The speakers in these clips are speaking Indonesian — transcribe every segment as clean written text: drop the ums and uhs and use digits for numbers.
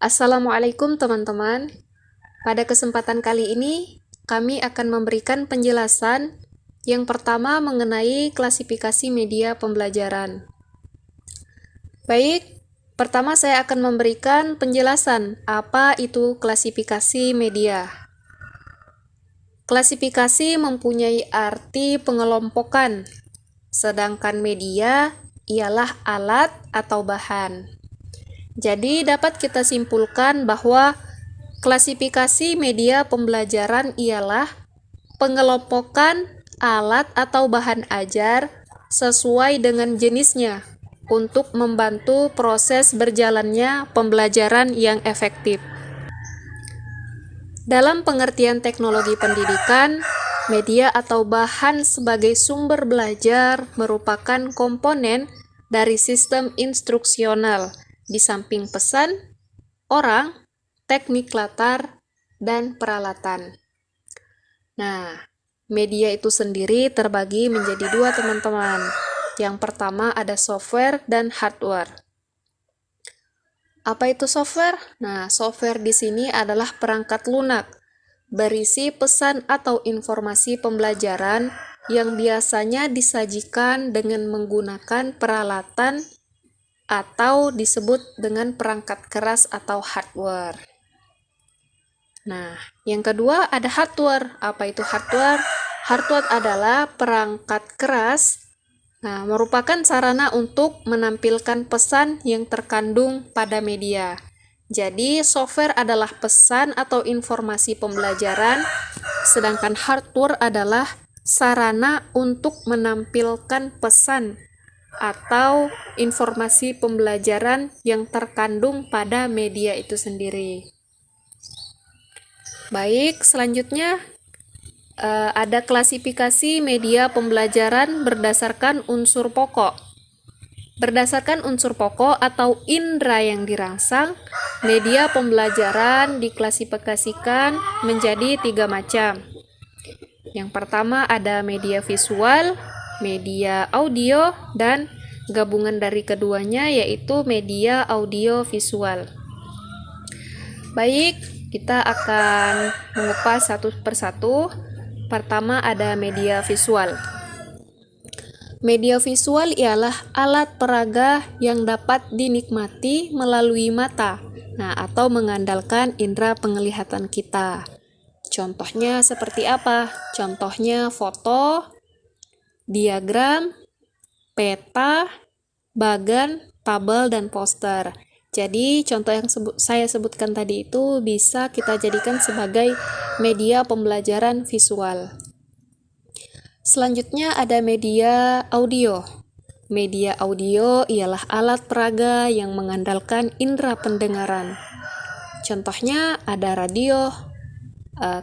Assalamualaikum teman-teman. Pada kesempatan kali ini, kami akan memberikan penjelasan yang pertama mengenai klasifikasi media pembelajaran. Baik, pertama saya akan memberikan penjelasan apa itu klasifikasi media. Klasifikasi mempunyai arti pengelompokan, sedangkan media ialah alat atau bahan. Jadi dapat kita simpulkan bahwa klasifikasi media pembelajaran ialah pengelompokan alat atau bahan ajar sesuai dengan jenisnya untuk membantu proses berjalannya pembelajaran yang efektif. Dalam pengertian teknologi pendidikan, media atau bahan sebagai sumber belajar merupakan komponen dari sistem instruksional di samping pesan, orang, teknik latar, dan peralatan. Nah, media itu sendiri terbagi menjadi dua teman-teman. Yang pertama ada software dan hardware. Apa itu software? Nah, software di sini adalah perangkat lunak berisi pesan atau informasi pembelajaran yang biasanya disajikan dengan menggunakan peralatan atau disebut dengan perangkat keras atau hardware. Nah, yang kedua ada hardware. Apa itu hardware? Hardware adalah perangkat keras, merupakan sarana untuk menampilkan pesan yang terkandung pada media. Jadi, software adalah pesan atau informasi pembelajaran, sedangkan hardware adalah sarana untuk menampilkan pesan atau informasi pembelajaran yang terkandung pada media itu sendiri. Baik, selanjutnya ada klasifikasi media pembelajaran berdasarkan unsur pokok. Berdasarkan unsur pokok atau indera yang dirangsang, media pembelajaran diklasifikasikan menjadi 3 macam. Yang pertama ada media visual, media audio, dan gabungan dari keduanya yaitu media audio visual. Baik, kita akan mengupas satu persatu. Pertama ada media visual. Media visual ialah alat peraga yang dapat dinikmati melalui mata, atau mengandalkan indera penglihatan kita. Contohnya seperti apa? Contohnya foto, diagram, peta, bagan, tabel, dan poster. Jadi contoh yang saya sebutkan tadi itu bisa kita jadikan sebagai media pembelajaran visual. Selanjutnya ada media audio. Media audio ialah alat peraga yang mengandalkan indera pendengaran. Contohnya ada radio,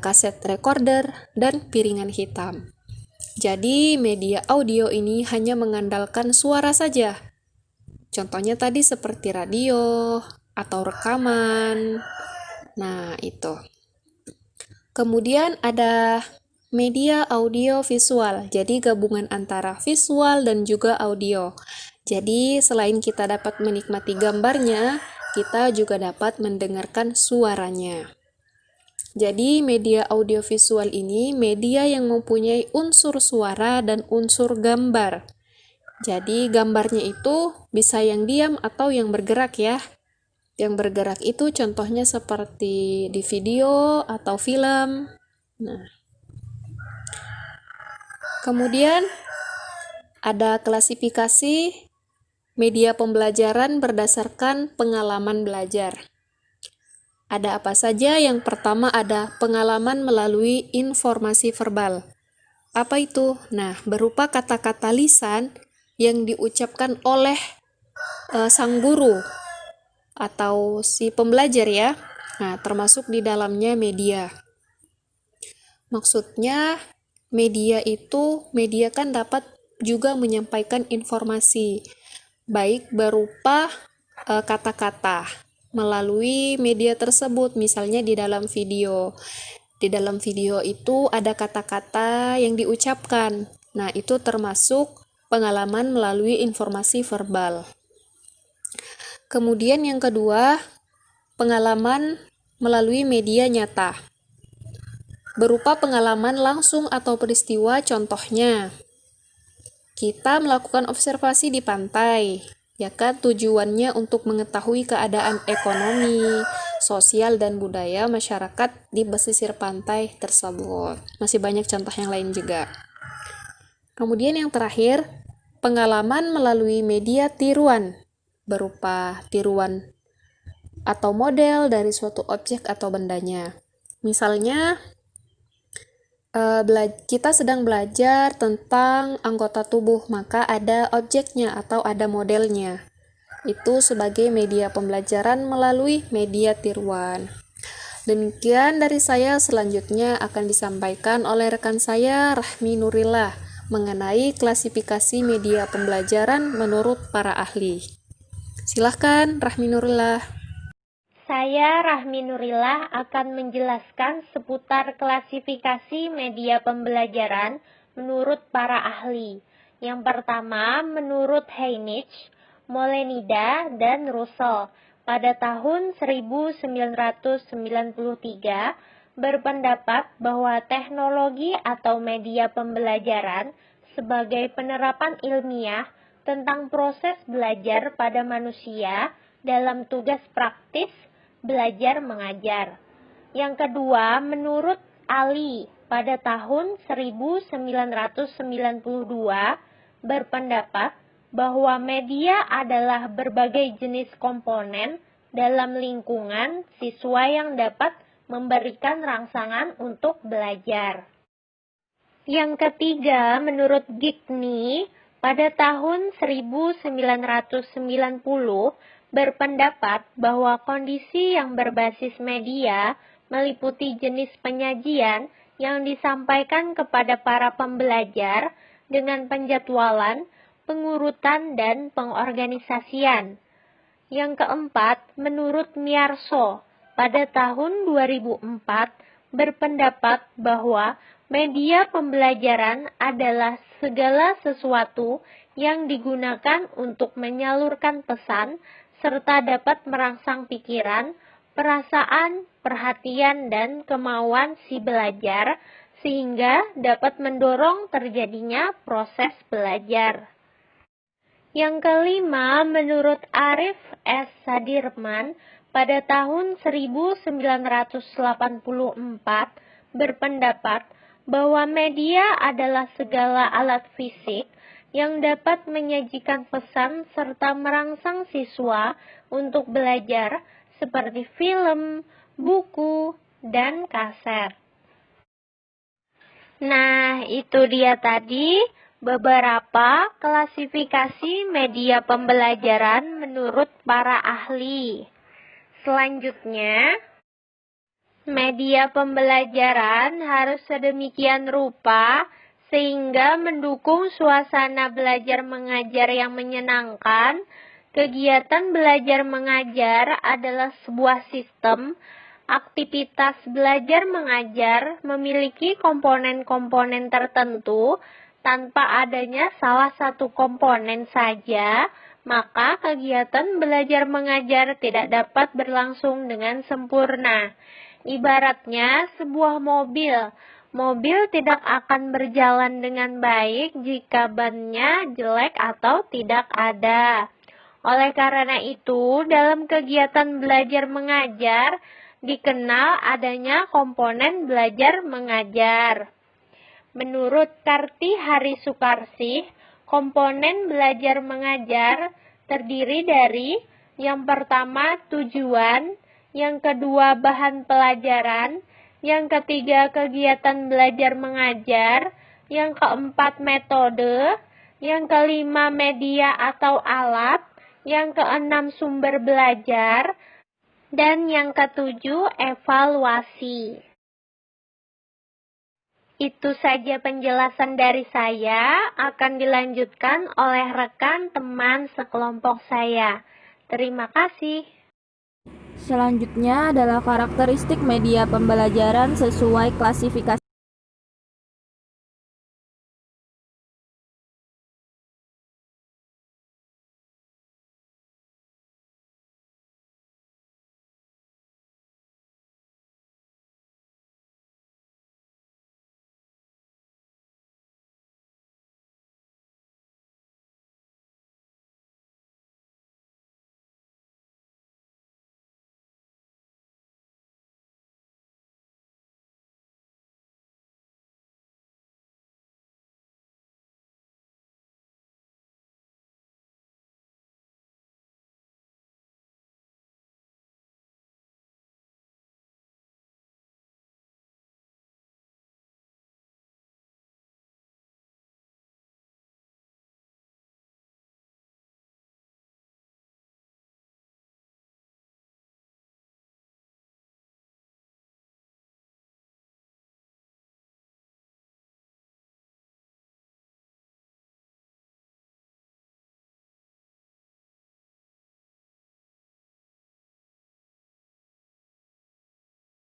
kaset recorder, dan piringan hitam. Jadi media audio ini hanya mengandalkan suara saja. Contohnya tadi seperti radio atau rekaman. Nah, itu. Kemudian ada media audio visual. Jadi gabungan antara visual dan juga audio. Jadi selain kita dapat menikmati gambarnya, kita juga dapat mendengarkan suaranya. Jadi media audiovisual ini media yang mempunyai unsur suara dan unsur gambar. Jadi gambarnya itu bisa yang diam atau yang bergerak ya. Yang bergerak itu contohnya seperti di video atau film. Nah, kemudian ada klasifikasi media pembelajaran berdasarkan pengalaman belajar. Ada apa saja? Yang pertama ada pengalaman melalui informasi verbal. Apa itu? Nah, berupa kata-kata lisan yang diucapkan oleh sang guru atau si pembelajar ya. Nah, termasuk di dalamnya media. Maksudnya media kan dapat juga menyampaikan informasi baik berupa kata-kata melalui media tersebut, misalnya di dalam video. Di dalam video itu ada kata-kata yang diucapkan. Nah, itu termasuk pengalaman melalui informasi verbal. Kemudian yang kedua, pengalaman melalui media nyata, berupa pengalaman langsung atau peristiwa. Contohnya, kita melakukan observasi di pantai, ya kan, tujuannya untuk mengetahui keadaan ekonomi, sosial, dan budaya masyarakat di pesisir pantai tersebut. Masih banyak contoh yang lain juga. Kemudian yang terakhir, pengalaman melalui media tiruan, berupa tiruan atau model dari suatu objek atau bendanya. Misalnya, kita sedang belajar tentang anggota tubuh, maka ada objeknya atau ada modelnya. Itu sebagai media pembelajaran melalui media tiruan. Demikian dari saya, selanjutnya akan disampaikan oleh rekan saya, Rahmi Nurillah, mengenai klasifikasi media pembelajaran menurut para ahli. Silahkan, Rahmi Nurillah. Saya, Rahmi Nurillah, akan menjelaskan seputar klasifikasi media pembelajaran menurut para ahli. Yang pertama, menurut Heinich, Molenida, dan Russell, pada tahun 1993, berpendapat bahwa teknologi atau media pembelajaran sebagai penerapan ilmiah tentang proses belajar pada manusia dalam tugas praktis belajar mengajar. Yang kedua, menurut Ali pada tahun 1992 berpendapat bahwa media adalah berbagai jenis komponen dalam lingkungan siswa yang dapat memberikan rangsangan untuk belajar. Yang ketiga, menurut Gigny pada tahun 1990 berpendapat bahwa kondisi yang berbasis media meliputi jenis penyajian yang disampaikan kepada para pembelajar dengan penjadwalan, pengurutan, dan pengorganisasian. Yang keempat, menurut Miyarso pada tahun 2004 berpendapat bahwa media pembelajaran adalah segala sesuatu yang digunakan untuk menyalurkan pesan serta dapat merangsang pikiran, perasaan, perhatian, dan kemauan si belajar, sehingga dapat mendorong terjadinya proses belajar. Yang kelima, menurut Arif S. Sadirman, pada tahun 1984 berpendapat bahwa media adalah segala alat fisik yang dapat menyajikan pesan serta merangsang siswa untuk belajar seperti film, buku, dan kaset. Nah, itu dia tadi beberapa klasifikasi media pembelajaran menurut para ahli. Selanjutnya, media pembelajaran harus sedemikian rupa sehingga mendukung suasana belajar mengajar yang menyenangkan. Kegiatan belajar mengajar adalah sebuah sistem. Aktivitas belajar mengajar memiliki komponen-komponen tertentu. Tanpa adanya salah satu komponen saja, maka kegiatan belajar mengajar tidak dapat berlangsung dengan sempurna. Ibaratnya sebuah mobil. Mobil tidak akan berjalan dengan baik jika bannya jelek atau tidak ada. Oleh karena itu, dalam kegiatan belajar mengajar, dikenal adanya komponen belajar mengajar. Menurut Karti Hari Sukarsih, komponen belajar mengajar terdiri dari yang pertama tujuan, yang kedua bahan pelajaran, yang ketiga kegiatan belajar mengajar, yang keempat metode, yang kelima media atau alat, yang keenam sumber belajar, dan yang ketujuh evaluasi. Itu saja penjelasan dari saya, akan dilanjutkan oleh rekan teman sekelompok saya. Terima kasih. Selanjutnya adalah karakteristik media pembelajaran sesuai klasifikasi